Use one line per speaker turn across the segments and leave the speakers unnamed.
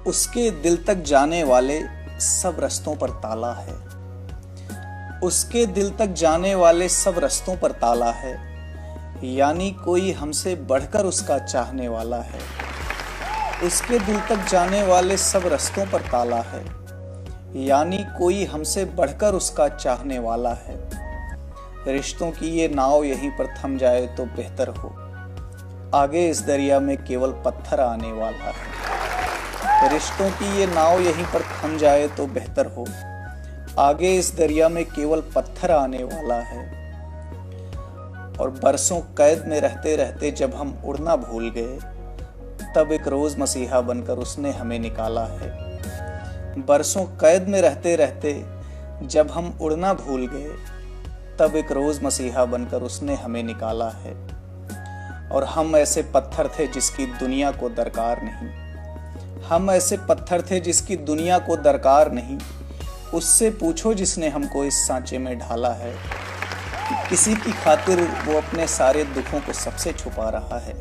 उसके दिल तक जाने वाले सब रास्तों पर ताला है। उसके दिल तक जाने वाले सब रास्तों पर ताला है, यानी कोई हमसे बढ़कर उसका चाहने वाला है। उसके दिल तक जाने वाले सब रास्तों पर ताला है, यानी कोई हमसे बढ़कर उसका चाहने वाला है। रिश्तों की ये नाव यहीं पर थम जाए तो बेहतर हो, आगे इस दरिया में केवल पत्थर आने वाला है। रिश्तों की ये नाव यहीं पर थम जाए तो बेहतर हो, आगे इस दरिया में केवल पत्थर आने वाला है। और बरसों कैद में रहते रहते जब हम उड़ना भूल गए, तब एक रोज मसीहा बनकर उसने हमें निकाला है। बरसों कैद में रहते रहते जब हम उड़ना भूल गए, तब एक रोज मसीहा बनकर उसने हमें निकाला है। और हम ऐसे पत्थर थे जिसकी दुनिया को दरकार नहीं। हम ऐसे पत्थर थे जिसकी दुनिया को दरकार नहीं। उससे पूछो जिसने हमको इस सांचे में ढाला है, कि किसी की खातिर वो अपने सारे दुखों को सबसे छुपा रहा है।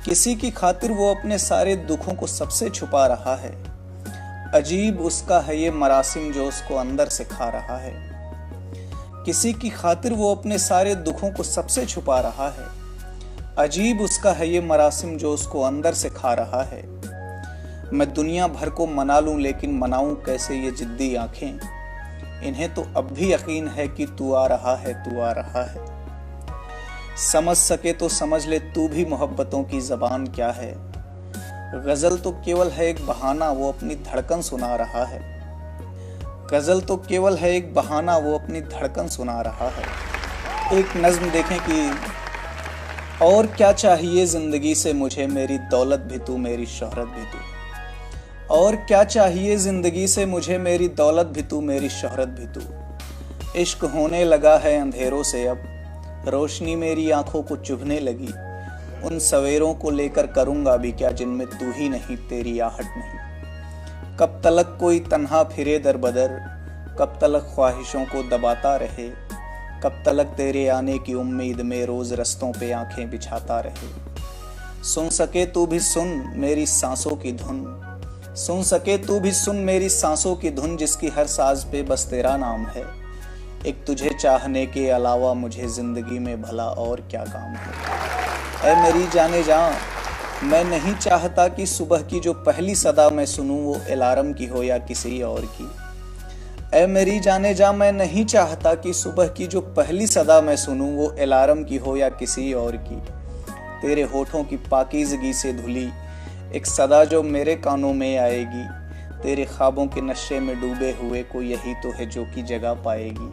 किसी की खातिर वो अपने सारे दुखों को सबसे छुपा रहा है। अजीब उसका है ये मरासिम जो उसको अंदर से खा रहा है। किसी की खातिर वो अपने सारे दुखों को सबसे छुपा रहा है। अजीब उसका है ये मरासिम जो उसको अंदर से खा रहा है। मैं दुनिया भर को मना लूं, लेकिन मनाऊं कैसे ये जिद्दी आंखें। इन्हें तो अब भी यकीन है कि तू आ रहा है, तू आ रहा है। समझ सके तो समझ ले तू भी मोहब्बतों की जबान क्या है। गजल तो केवल है एक बहाना, वो अपनी धड़कन सुना रहा है। गजल तो केवल है एक बहाना, वो अपनी धड़कन सुना रहा है। एक नज्म देखें कि और क्या चाहिए जिंदगी से मुझे, मेरी दौलत भी तू, मेरी शोहरत भी तू। और क्या चाहिए जिंदगी से मुझे, मेरी दौलत भी तू, मेरी शोहरत भी तू। इश्क होने लगा है अंधेरों से अब, रोशनी मेरी आंखों को चुभने लगी। उन सवेरों को लेकर करूंगा भी क्या जिनमें तू ही नहीं, तेरी आहट नहीं। कब तलक कोई तन्हा फिरे दर बदर, कब तलक ख्वाहिशों को दबाता रहे। कब तलक तेरे आने की उम्मीद में रोज रस्तों पे आंखें बिछाता रहे। सुन सके तू भी सुन मेरी सांसों की धुन, सुन सके तू भी सुन मेरी सांसों की धुन, जिसकी हर साज पे बस तेरा नाम है। एक तुझे चाहने के अलावा मुझे जिंदगी में भला और क्या काम है। ऐ मेरी जाने जा, मैं नहीं चाहता कि सुबह की जो पहली सदा मैं सुनूं वो अलार्म की हो या किसी और की। ऐ मेरी जाने जा, मैं नहीं चाहता कि सुबह की जो पहली सदा मैं सुनूं वो अलार्म की हो या किसी और की। तेरे होठों की पाकीज़गी से धुली एक सदा जो मेरे कानों में आएगी। तेरे ख्वाबों के नशे में डूबे हुए को यही तो है जो की जगह पाएगी।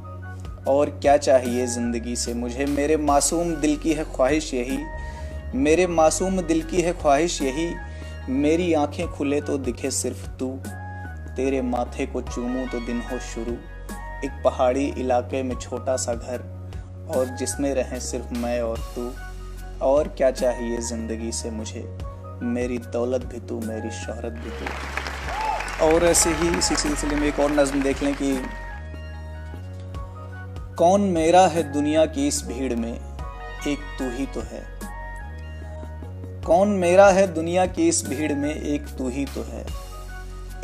और क्या चाहिए ज़िंदगी से मुझे, मेरे मासूम दिल की है ख्वाहिश यही। मेरे मासूम दिल की है ख्वाहिश यही, मेरी आंखें खुले तो दिखे सिर्फ तू। तेरे माथे को चूमूं तो दिन हो शुरू, एक पहाड़ी इलाके में छोटा सा घर, और जिसमें रहें सिर्फ मैं और तू। और क्या चाहिए ज़िंदगी से मुझे, मेरी दौलत भी तू, मेरी शोहरत भी तू। और ऐसे ही इसी सिलसिले में एक और नज़्म देख लें कि कौन मेरा है दुनिया की इस भीड़ में, एक तू ही तो है। कौन मेरा है दुनिया की इस भीड़ में, एक तू ही तो है।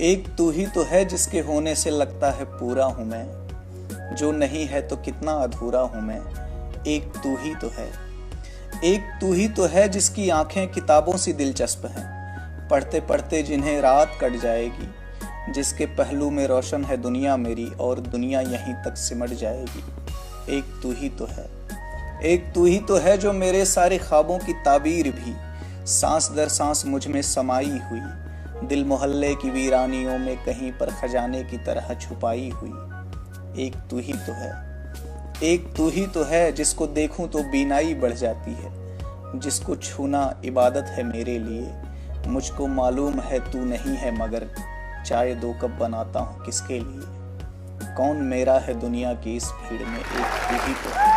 एक तू ही तो है जिसके होने से लगता है पूरा हूं मैं, जो नहीं है तो कितना अधूरा हूं मैं। एक तू ही तो है। एक तू ही तो है जिसकी आंखें किताबों सी दिलचस्प हैं, पढ़ते पढ़ते जिन्हें रात कट जाएगी। जिसके पहलू में रोशन है दुनिया मेरी, और दुनिया यहीं तक सिमट जाएगी। एक तू ही तो है। एक तू ही तो है जो मेरे सारे ख्वाबों की ताबीर भी सांस दर सांस मुझ में समाई हुई। दिल मोहल्ले की वीरानियों में कहीं पर खजाने की तरह छुपाई हुई। एक तू ही तो है। एक तू ही तो है जिसको देखूं तो बीनाई बढ़ जाती है, जिसको छूना इबादत है मेरे लिए। मुझको मालूम है तू नहीं है मगर चाय 2 कप बनाता हूँ किसके लिए। कौन मेरा है दुनिया की इस भीड़ में, एक तू ही तो है।